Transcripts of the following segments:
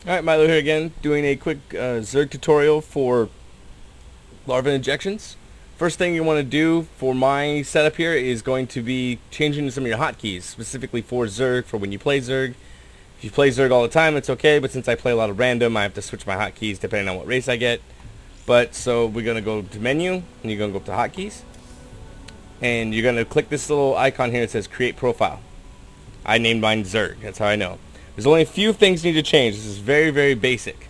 Alright, Milo here again, doing a quick Zerg tutorial for larva injections. First thing you want to do for my setup here is going to be changing some of your hotkeys, specifically for Zerg, for when you play Zerg. If you play Zerg all the time, it's okay, but since I play a lot of random, I have to switch my hotkeys depending on what race I get. But, so we're going to go to menu, and you're going to go up to hotkeys, and you're going to click this little icon here that says create profile. I named mine Zerg, that's how I know. There's only a few things you need to change. This is very, very basic.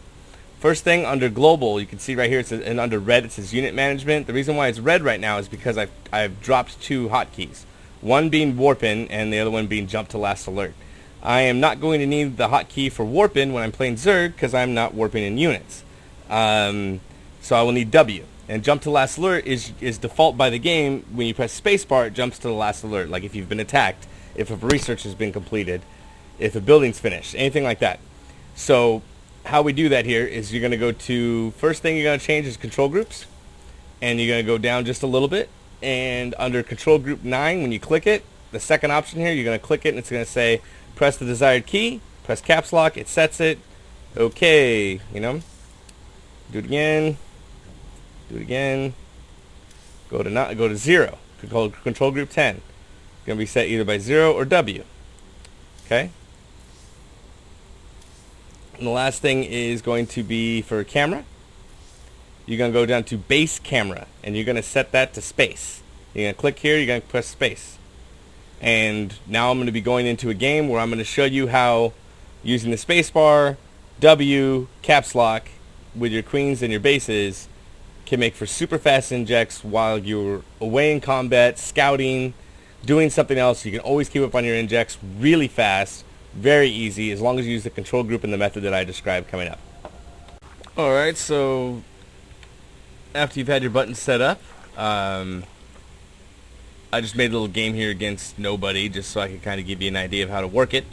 First thing, under global, you can see right here, it says, and under red it says unit management. The reason why it's red right now is because I've dropped two hotkeys. One being warpin and the other one being jump to last alert. I am not going to need the hotkey for warpin when I'm playing Zerg because I'm not warping in units. So I will need W. And jump to last alert is default by the game. When you press spacebar, it jumps to the last alert, like if you've been attacked, if a research has been completed, if a building's finished, anything like that. So how we do that here is you're going to go to, first thing you're going to change is control groups, and you're going to go down just a little bit, and under control group 9, when you click it, the second option here, you're going to click it and it's going to say press the desired key, press caps lock, it sets it, okay, you know, do it again, go to 0, control group 10, going to be set either by 0 or W, okay. And the last thing is going to be for camera. You're going to go down to base camera, and you're going to set that to space. You're going to click here, you're going to press space. And now I'm going to be going into a game where I'm going to show you how using the space bar, W, caps lock, with your queens and your bases can make for super fast injects while you're away in combat, scouting, doing something else. You can always keep up on your injects really fast. Very easy, as long as you use the control group and the method that I described coming up. Alright, so after you've had your buttons set up, I just made a little game here against nobody just so I can kind of give you an idea of how to work it.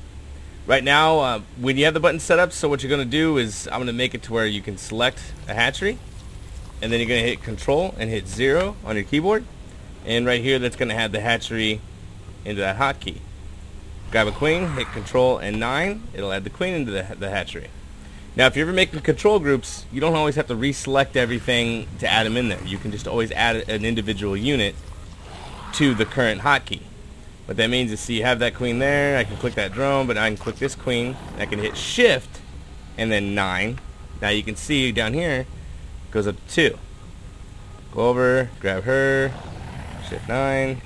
Right now, when you have the buttons set up, so what you're going to do is I'm going to make it to where you can select a hatchery, and then you're going to hit control and hit 0 on your keyboard, and right here that's going to have the hatchery into that hotkey. Grab a queen, hit control and 9, it'll add the queen into the hatchery. Now if you're ever making control groups, you don't always have to reselect everything to add them in there. You can just always add an individual unit to the current hotkey. What that means is, see, you have that queen there, I can click that drone, but I can click this queen, I can hit shift and then 9. Now you can see down here, it goes up to 2. Go over, grab her, shift 9.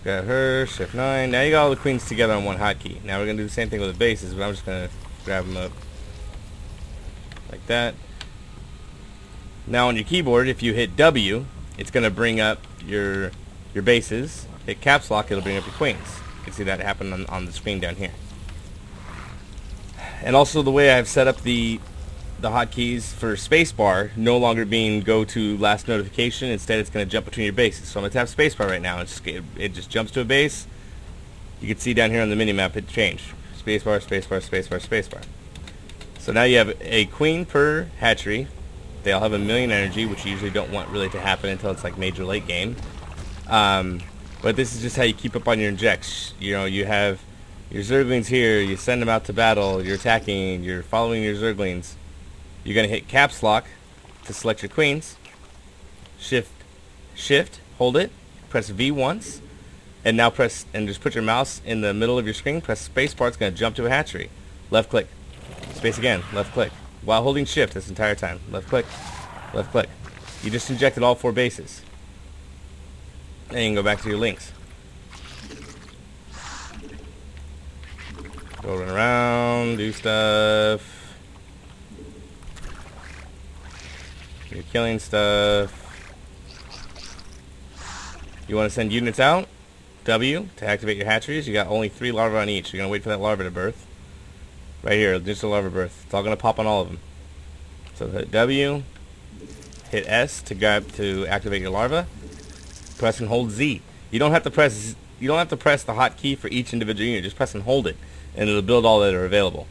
Grab her, shift 9. Now you got all the queens together on one hotkey. Now we're going to do the same thing with the bases, but I'm just going to grab them up like that. Now on your keyboard, if you hit W, it's going to bring up your bases. Hit caps lock, it'll bring up your queens. You can see that happen on the screen down here. And also the way I've set up the hotkeys for spacebar no longer being go to last notification. Instead, it's going to jump between your bases. So I'm going to tap spacebar right now. It just jumps to a base. You can see down here on the minimap it changed. Spacebar, spacebar, spacebar, spacebar. So now you have a queen per hatchery. They all have 1,000,000 energy, which you usually don't want really to happen until it's like major late game. But this is just how you keep up on your injects. You know, you have your Zerglings here. You send them out to battle. You're attacking. You're following your Zerglings. You're going to hit caps lock to select your queens. Shift, hold it, press V once, and now press, and just put your mouse in the middle of your screen, press space bar, it's going to jump to a hatchery. Left click, space again, left click, while holding shift this entire time. Left click, left click. You just injected all 4 bases. And you can go back to your links. Go run around, do stuff. You're killing stuff. You want to send units out? W to activate your hatcheries. You got only 3 larvae on each. You're going to wait for that larva to birth. Right here, just a larva birth. It's all going to pop on all of them. So hit W, hit S to activate your larva. Press and hold Z. You don't have to press the hotkey for each individual unit. Just press and hold it, and it'll build all that are available.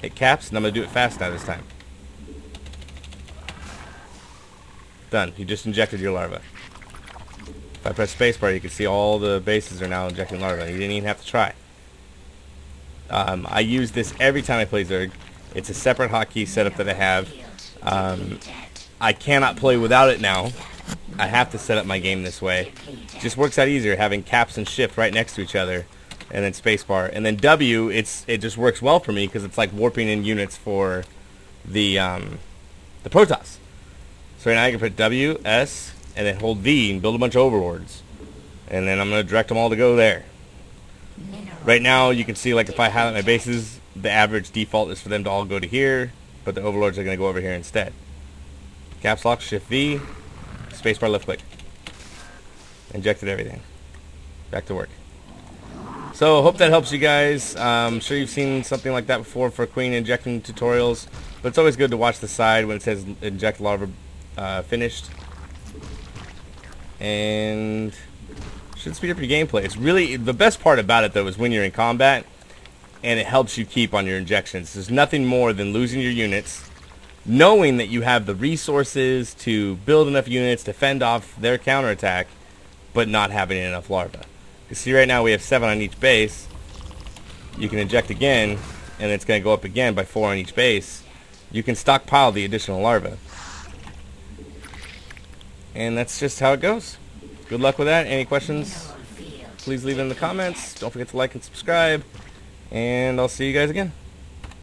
Hit caps, and I'm going to do it fast now this time. Done. You just injected your larva. If I press spacebar, you can see all the bases are now injecting larvae. You didn't even have to try. I use this every time I play Zerg. It's a separate hotkey setup that I have. I cannot play without it now. I have to set up my game this way. It just works out easier having caps and shift right next to each other, and then spacebar. And then W, it just works well for me because it's like warping in units for the Protoss. So right now I can put W, S, and then hold V and build a bunch of overlords. And then I'm going to direct them all to go there. Right now you can see, like, if I highlight my bases, the average default is for them to all go to here, but the overlords are going to go over here instead. Caps lock, shift V, spacebar, left click. Injected everything. Back to work. So hope that helps you guys. I'm sure you've seen something like that before for queen injecting tutorials, but it's always good to watch the side when it says inject larva finished. And should speed up your gameplay. It's really, the best part about it though is when you're in combat and it helps you keep on your injections. There's nothing more than losing your units, knowing that you have the resources to build enough units to fend off their counterattack, but not having enough larvae. You see right now we have 7 on each base. You can inject again, and it's going to go up again by 4 on each base. You can stockpile the additional larvae. And that's just how it goes. Good luck with that. Any questions, please leave it in the comments. Don't forget to like and subscribe. And I'll see you guys again.